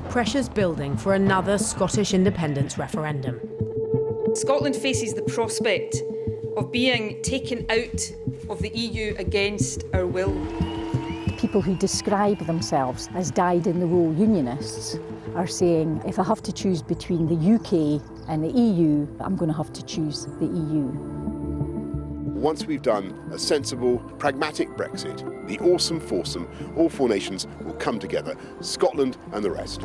Pressure's building for another Scottish independence referendum. Scotland faces the prospect of being taken out of the EU against our will. People who describe themselves as dyed-in-the-wool unionists are saying, if I have to choose between the UK and the EU, I'm going to have to choose the EU. Once we've done a sensible, pragmatic Brexit, the awesome foursome, all four nations will come together, Scotland and the rest.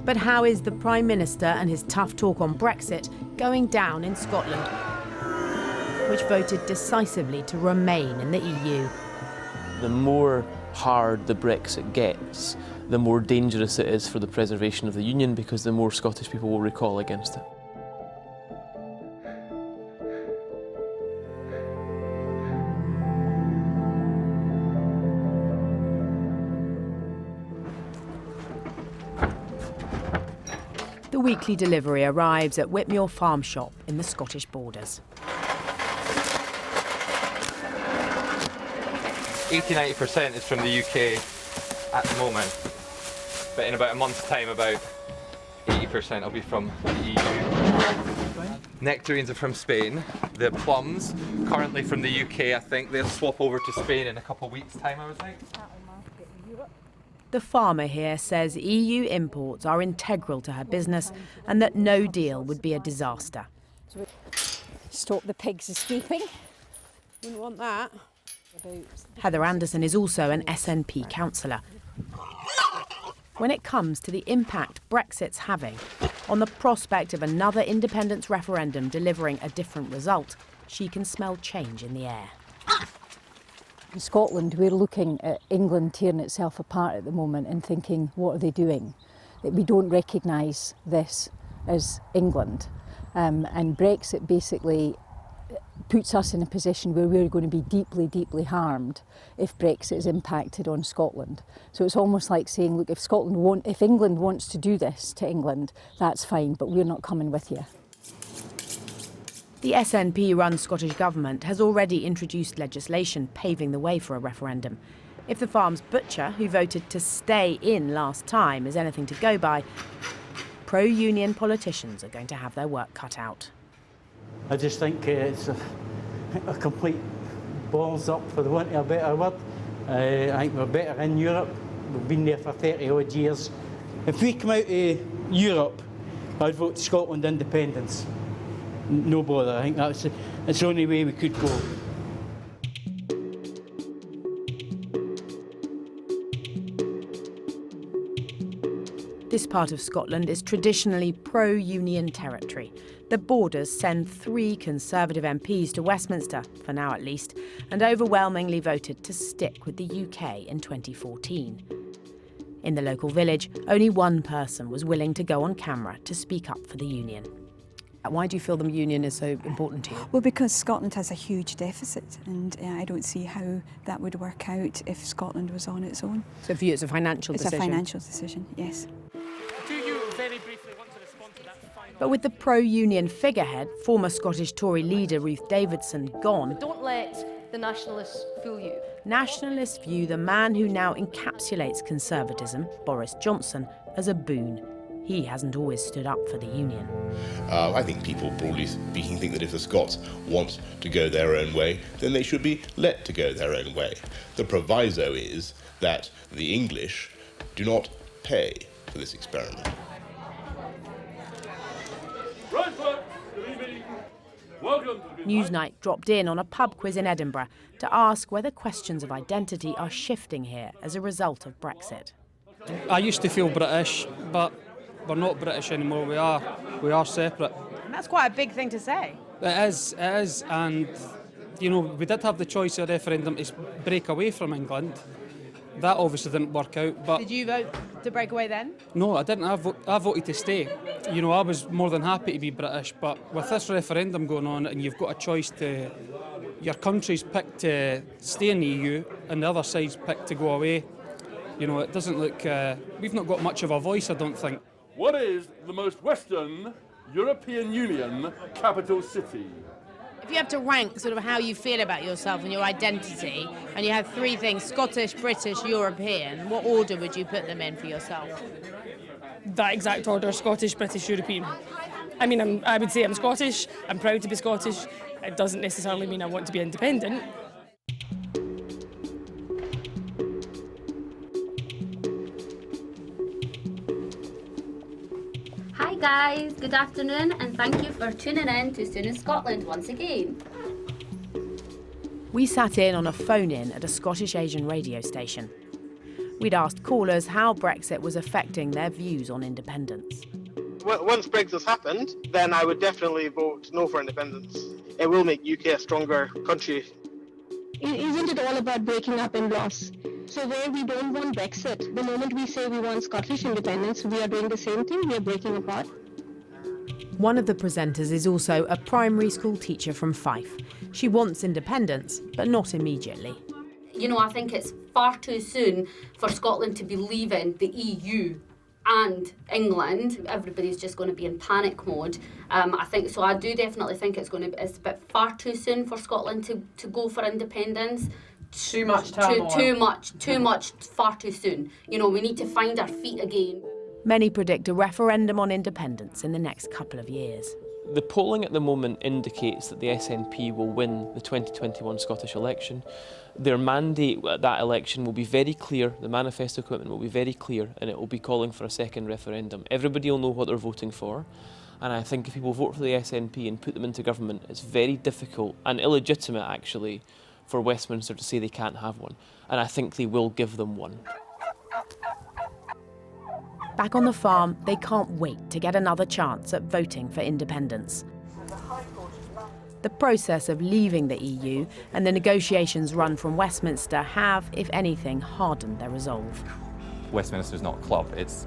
But how is the Prime Minister and his tough talk on Brexit going down in Scotland, which voted decisively to remain in the EU? The more hard the Brexit gets, the more dangerous it is for the preservation of the Union, because the more Scottish people will recoil against it. The weekly delivery arrives at Whitmuir Farm Shop in the Scottish borders. 80–90% is from the UK at the moment, but in about a month's time, about 80% will be from the EU. Nectarines are from Spain. The plums, currently from the UK, I think they'll swap over to Spain in a couple of weeks' time, I would think. The farmer here says EU imports are integral to her business and that no deal would be a disaster. Stop the pigs escaping. Wouldn't want that. Heather Anderson is also an SNP councillor. When it comes to the impact Brexit's having on the prospect of another independence referendum delivering a different result, she can smell change in the air. In Scotland, we're looking at England tearing itself apart at the moment and thinking, what are they doing? That we don't recognise this as England. And Brexit basically puts us in a position where we're going to be deeply, deeply harmed if Brexit is impacted on Scotland. So it's almost like saying, look, if England wants to do this to England, that's fine, but we're not coming with you. The SNP-run Scottish Government has already introduced legislation paving the way for a referendum. If the farm's butcher, who voted to stay in last time, is anything to go by, pro-union politicians are going to have their work cut out. I just think it's a complete balls up, for the want of a better word. I think we're better in Europe. We've been there for 30 odd years. If we come out of Europe, I'd vote Scotland independence. No bother. I think that's the only way we could go. This part of Scotland is traditionally pro-union territory. The Borders send 3 Conservative MPs to Westminster, for now at least, and overwhelmingly voted to stick with the UK in 2014. In the local village, only one person was willing to go on camera to speak up for the union. Why do you feel the union is so important to you? Well, because Scotland has a huge deficit, and I don't see how that would work out if Scotland was on its own. So for you it's a financial decision? It's a financial decision, yes. Do you very briefly want to respond to that final... But with the pro-union figurehead, former Scottish Tory leader Ruth Davidson, gone... Don't let the nationalists fool you. Nationalists view the man who now encapsulates conservatism, Boris Johnson, as a boon. He hasn't always stood up for the union. I think people, broadly speaking, think that if the Scots want to go their own way, then they should be let to go their own way. The proviso is that the English do not pay for this experiment. Right, folks, good evening. Welcome to Newsnight dropped in on a pub quiz in Edinburgh to ask whether questions of identity are shifting here as a result of Brexit. I used to feel British, but we're not British anymore. We are separate. And that's quite a big thing to say. It is, and you know, we did have the choice of referendum to break away from England. That obviously didn't work out. But did you vote to break away then? No, I didn't. I voted to stay. You know, I was more than happy to be British, but with this referendum going on, and you've got a choice to, your country's picked to stay in the EU, and the other side's picked to go away. You know, it doesn't look. We've not got much of a voice, I don't think. What is the most Western European Union capital city? If If you have to rank sort of how you feel about yourself and your identity, and you have three things, Scottish, British, European, what order would you put them in for yourself? That exact order, Scottish, British, European. I mean, I would say I'm Scottish, I'm proud to be Scottish. It doesn't necessarily mean I want to be independent. Hi guys, good afternoon and thank you for tuning in to Soon in Scotland once again. We sat in on a phone-in at a Scottish Asian radio station. We'd asked callers how Brexit was affecting their views on independence. Once Brexit's happened, then I would definitely vote no for independence. It will make UK a stronger country. Isn't it all about breaking up and loss? So where we don't want Brexit, the moment we say we want Scottish independence, we are doing the same thing, we are breaking apart. One of the presenters is also a primary school teacher from Fife. She wants independence, but not immediately. You know, I think it's far too soon for Scotland to be leaving the EU and England. Everybody's just going to be in panic mode. I do definitely think it's a bit far too soon for Scotland to go for independence. Too much turmoil. Too much, far too soon. You know, we need to find our feet again. Many predict a referendum on independence in the next couple of years. The polling at the moment indicates that the SNP will win the 2021 Scottish election. Their mandate at that election will be very clear, the manifesto commitment will be very clear, and it will be calling for a second referendum. Everybody will know what they're voting for, and I think if people vote for the SNP and put them into government, it's very difficult and illegitimate actually for Westminster to say they can't have one, and I think they will give them one. Back on the farm, they can't wait to get another chance at voting for independence. The process of leaving the EU and the negotiations run from Westminster have, if anything, hardened their resolve. Westminster's not a club, it's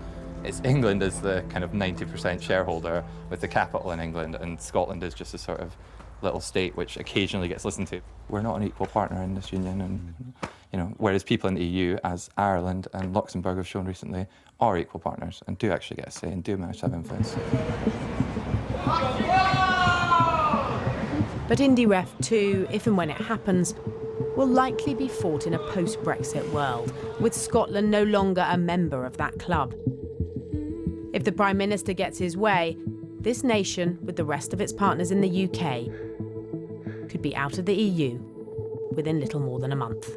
England is the kind of 90% shareholder with the capital in England, and Scotland is just a sort of little state which occasionally gets listened to. We're not an equal partner in this union, and whereas people in the EU, as Ireland and Luxembourg have shown recently, are equal partners and do actually get a say and do manage to have influence. But IndyRef 2, if and when it happens, will likely be fought in a post-Brexit world, with Scotland no longer a member of that club. If the Prime Minister gets his way, this nation, with the rest of its partners in the UK, could be out of the EU within little more than a month.